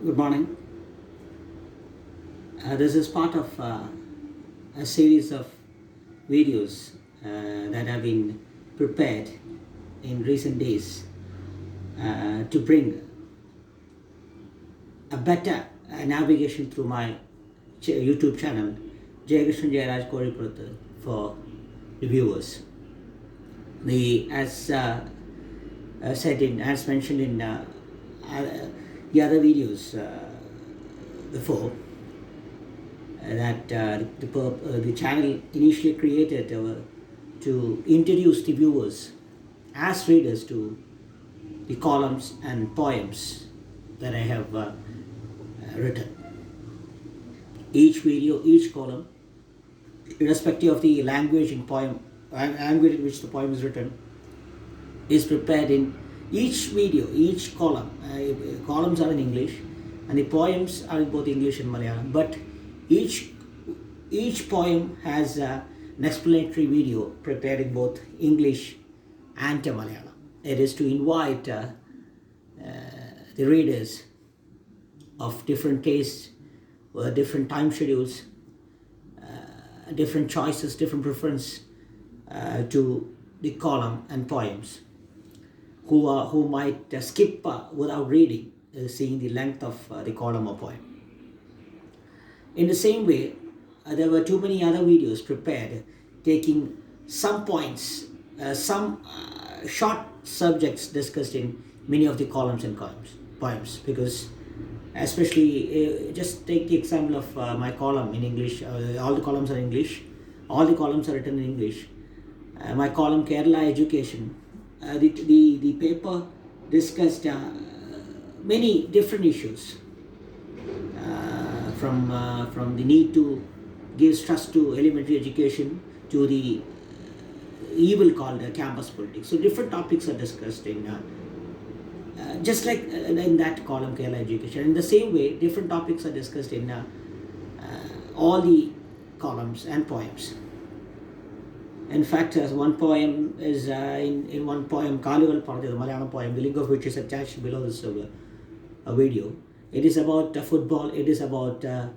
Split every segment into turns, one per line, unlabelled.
Good morning. This is part of a series of videos that have been prepared in recent days to bring a better navigation through my YouTube channel, Jayakrishnan Jayaraj Koripuruthu, for the viewers. As mentioned in the other videos before, that the channel initially created to introduce the viewers as readers to the columns and poems that I have written. Each video, each column, irrespective of the language in which the poem is written, is prepared in each video, each column. Columns are in English and the poems are in both English and Malayalam, but each poem has an explanatory video prepared in both English and Malayalam. It is to invite the readers of different tastes, different time schedules, different choices, different preference to the column and poems, who might skip without reading, seeing the length of the column or poem. In the same way, there were too many other videos prepared taking some points, some short subjects discussed in many of the columns and poems, because especially just take the example of my column in English. All the columns are English, all the columns are written in English. My column Kerala Education, the paper discussed many different issues, from the need to give stress to elementary education to the evil called campus politics. So different topics are discussed in just like in that column Kerala Education. In the same way, different topics are discussed in all the columns and poems. In fact, one poem is in one poem, Kalugal Parthi, the Malayalam poem, the link of which is attached below this video. It is about football. It is about the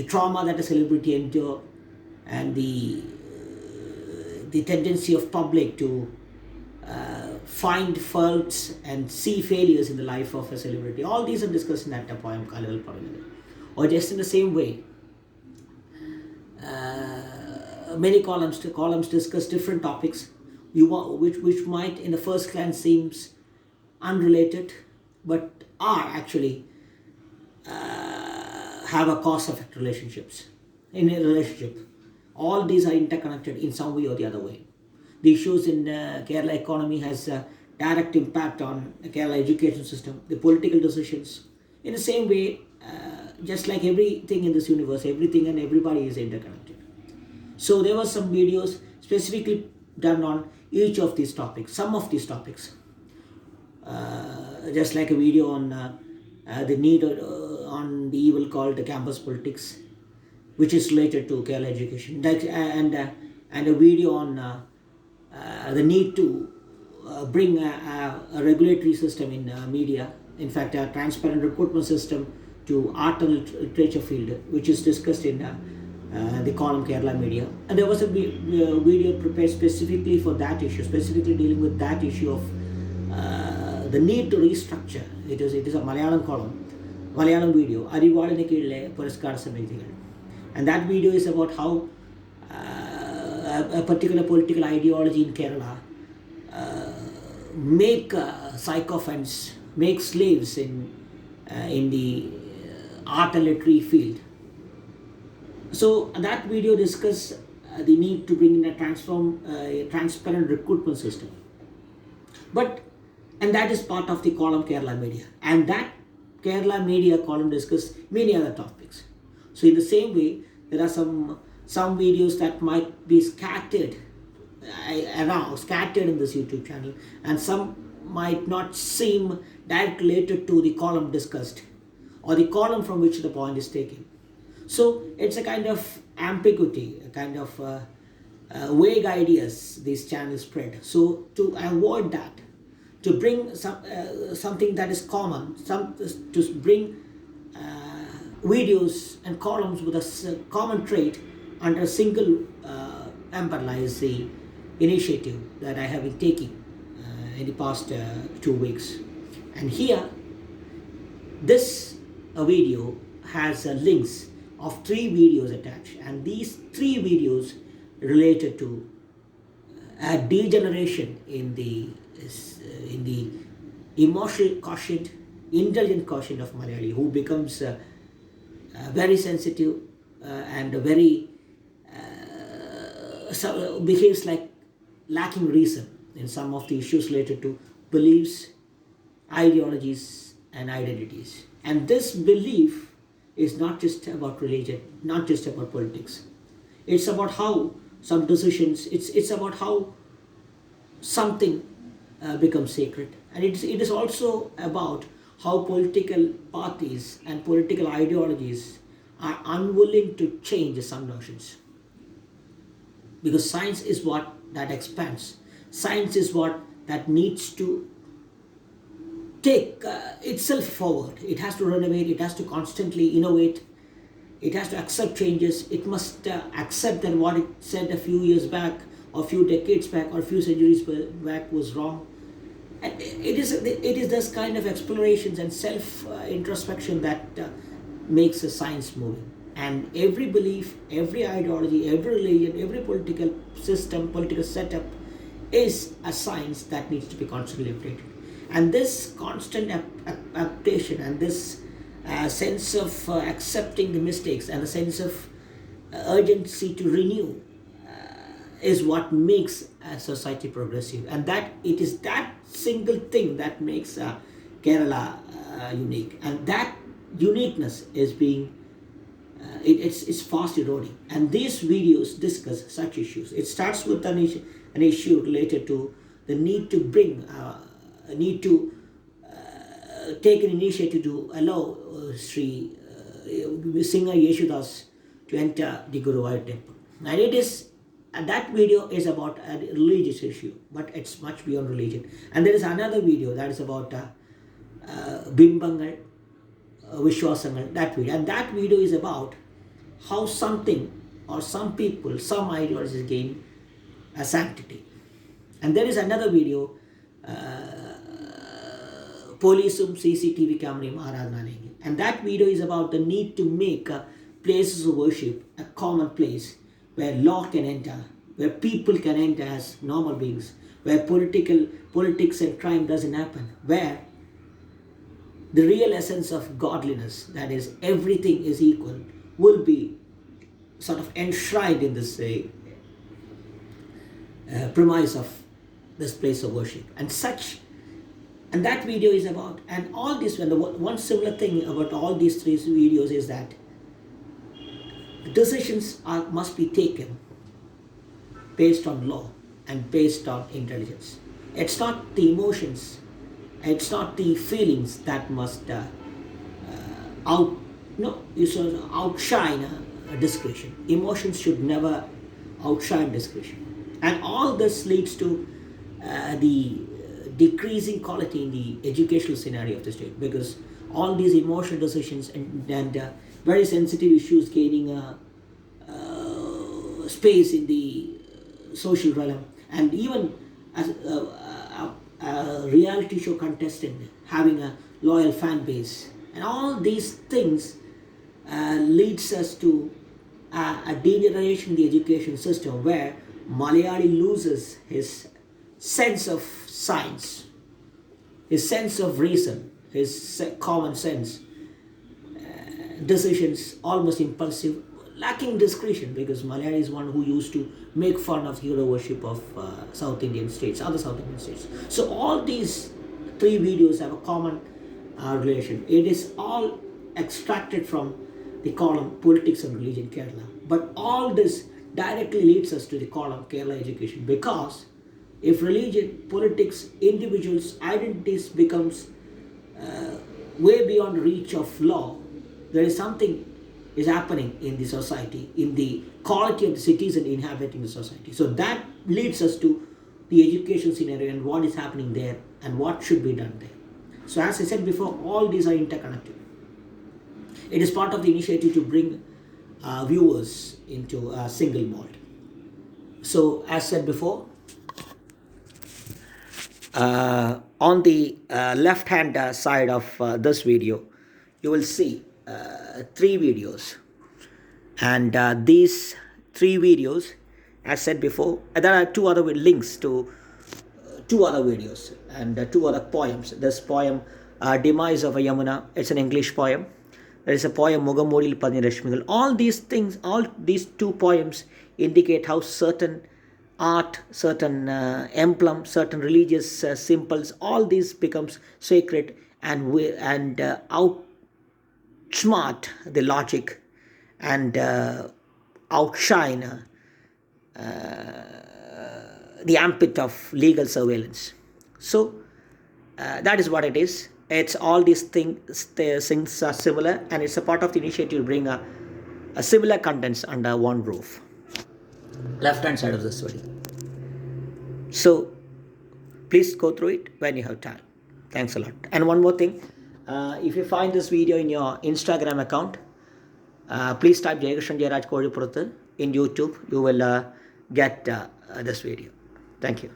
trauma that a celebrity endure, and the tendency of public to find faults and see failures in the life of a celebrity. All these are discussed in that poem, Kalugal Parthi. Or just in the same way, many columns discuss different topics which might in the first glance seems unrelated, but are actually have a cause-effect relationships in a relationship. All these are interconnected in some way or the other way. The issues in Kerala economy has a direct impact on the Kerala education system, the political decisions. In the same way, just like everything in this universe, everything and everybody is interconnected. So there were some videos specifically done on each of these topics, some of these topics. Just like a video on the need on the evil called the campus politics, which is related to Kerala education, and a video on the need to bring a regulatory system in media. In fact, a transparent recruitment system to art and literature field, which is discussed in the column Kerala Media. And there was a video prepared specifically for that issue, specifically dealing with that issue of the need to restructure. It is a Malayalam column, Malayalam video, Arivaline Kille Puraskar Samithikal. And that video is about how a particular political ideology in Kerala make sycophants, make slaves in the art and literary field. So that video discussed the need to bring in a transparent recruitment system. And that is part of the column Kerala Media. And that Kerala Media column discussed many other topics. So in the same way, there are some videos that might be scattered in this YouTube channel, and some might not seem directly related to the column discussed or the column from which the point is taken. So it's a kind of ambiguity, a kind of vague ideas these channels spread. So to avoid that, to bring something that is common, to bring videos and columns with a common trait under a single umbrella is the initiative that I have been taking in the past 2 weeks. And here, this video has links of 3 videos attached, and these 3 videos related to a degeneration in the emotional quotient, intelligent quotient of Malayaali, who becomes very sensitive and very behaves like lacking reason in some of the issues related to beliefs, ideologies, and identities. And this belief is not just about religion, not just about politics. It's about how some decisions, it's about how something becomes sacred. And it is also about how political parties and political ideologies are unwilling to change some notions. Because science is what that expands. Science is what that needs to take itself forward. It has to renovate, it has to constantly innovate, it has to accept changes, it must accept that what it said a few years back, or a few decades back, or a few centuries back was wrong. And it is this kind of explorations and self-introspection that makes a science moving. And every belief, every ideology, every religion, every political system, political setup is a science that needs to be constantly updated. And this constant updation and this sense of accepting the mistakes and a sense of urgency to renew is what makes a society progressive. And that it is that single thing that makes Kerala unique. And that uniqueness is being it's fast eroding. And these videos discuss such issues. It starts with an issue related to the need to bring take an initiative to allow Sri singer Yeshudas to enter the Guruvayur temple. And it is that video is about a religious issue, but it's much beyond religion. And there is another video that is about Bimbangal, Vishwasangal, that video. And that video is about how something or some people, some ideologies gain a sanctity. And there is another video, Polisum CCTV camera Aradhananegi. And that video is about the need to make places of worship a common place where law can enter, where people can enter as normal beings, where politics and crime doesn't happen, where the real essence of godliness, that is everything is equal, will be sort of enshrined in this premise of this place of worship. And that video is about, and all this, and the one similar thing about all these 3 videos is that decisions must be taken based on law and based on intelligence. It's not the emotions, it's not the feelings that must outshine discretion. Emotions should never outshine discretion. And all this leads to the decreasing quality in the educational scenario of the state, because all these emotional decisions and very sensitive issues gaining space in the social realm, and even as a reality show contestant having a loyal fan base, and all these things leads us to a degeneration in the education system where Malayaali loses his sense of science, his sense of reason, his common sense, decisions almost impulsive, lacking discretion, because Malayaali is one who used to make fun of hero worship of South Indian states, other South Indian states. So all these 3 videos have a common relation. It is all extracted from the column Politics and Religion Kerala. But all this directly leads us to the column Kerala Education, because if religion, politics, individuals, identities becomes way beyond reach of law, there is something is happening in the society, in the quality of the citizen inhabiting the society. So that leads us to the education scenario and what is happening there and what should be done there. So as I said before, all these are interconnected. It is part of the initiative to bring viewers into a single mold. So as said before, on the left hand side of this video, you will see 3 videos, and these 3 videos, as said before, there are 2 other links to 2 other videos and 2 other poems. This poem, Demise of a Yamuna, it's an English poem. There is a poem, Mugamodil Panirashmigal. All these things, all these 2 poems indicate how certain art, certain emblem, certain religious symbols, all these becomes sacred and outsmart the logic and outshine the ambit of legal surveillance. So that is what it is. It's all these things are similar, and it's a part of the initiative to bring a similar contents under one roof. Left hand side of this video. So please go through it when you have time. Thanks a lot. And one more thing, if you find this video in your Instagram account, please type Jayakrishan Jayaraj Kodipuruthu in YouTube. You will get this video. Thank you.